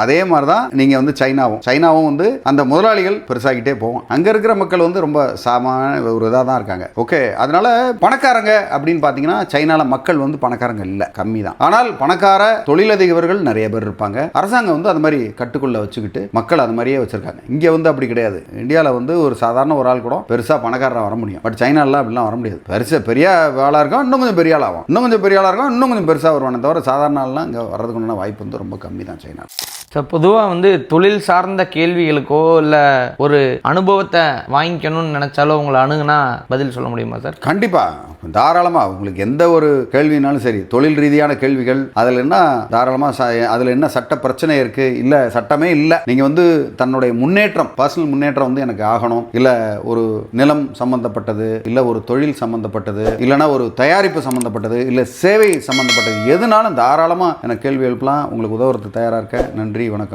அதே மாதிரி தான் நீங்கள் வந்து சைனாவும் வந்து அந்த முதலாளிகள் பெருசாகிட்டே போவோம். அங்கே இருக்கிற மக்கள் வந்து ரொம்ப சாமான ஒரு இதாக தான் இருக்காங்க. ஓகே, அதனால பணக்காரங்க அப்படின்னு பார்த்தீங்கன்னா சைனாவில் மக்கள் வந்து பணக்காரங்க இல்லை, கம்மி தான். ஆனால் பணக்கார தொழிலதிபர்கள் நிறைய பேர் இருப்பாங்க. அரசாங்கம் வந்து அது மாதிரி கட்டுக்குள்ள வச்சுக்கிட்டு மக்கள் அது மாதிரியே வச்சிருக்காங்க. இங்கே வந்து அப்படி கிடையாது. இந்தியாவில் வந்து ஒரு சாதாரண ஒரு ஆள் கூட பெருசாக பணக்காரராக வர முடியும். பட் சைனாலாம் அப்படிலாம் வர முடியாது. பெரிய ஆளாக இருக்கும், இன்னும் கொஞ்சம் பெரிய ஆளாகும், இன்னும் கொஞ்சம் பெரிய ஆளாக இருக்கும், இன்னும் கொஞ்சம் பெருசாக வருவானே தவிர சாதாரண ஆள்லாம் இங்கே வர்றதுக்குண்டான வாய்ப்பு வந்து ரொம்ப கம்மி தான் சைனா. சார், பொதுவாக வந்து தொழில் சார்ந்த கேள்விகளுக்கோ இல்லை ஒரு அனுபவத்தை வாங்கிக்கணும்னு நினச்சாலோ உங்களை அணுகுனா பதில் சொல்ல முடியுமா சார்? கண்டிப்பாக, தாராளமாக. உங்களுக்கு எந்த ஒரு கேள்வினாலும் சரி, தொழில் ரீதியான கேள்விகள், அதில் என்ன தாராளமாக, அதில் என்ன சட்ட பிரச்சனை இருக்குது, இல்லை சட்டமே இல்லை, நீங்கள் வந்து தன்னுடைய முன்னேற்றம், பர்சனல் முன்னேற்றம் வந்து எனக்கு ஆகணும், இல்லை ஒரு நிலம் சம்மந்தப்பட்டது, இல்லை ஒரு தொழில் சம்மந்தப்பட்டது, இல்லைனா ஒரு தயாரிப்பு சம்மந்தப்பட்டது, இல்லை சேவை சம்மந்தப்பட்டது, எதுனாலும் தாராளமாக எனக்கு கேள்வி எழுப்பலாம். உங்களுக்கு உதவுறது தயாராக இருக்க. நன்றி, வணக்கம்.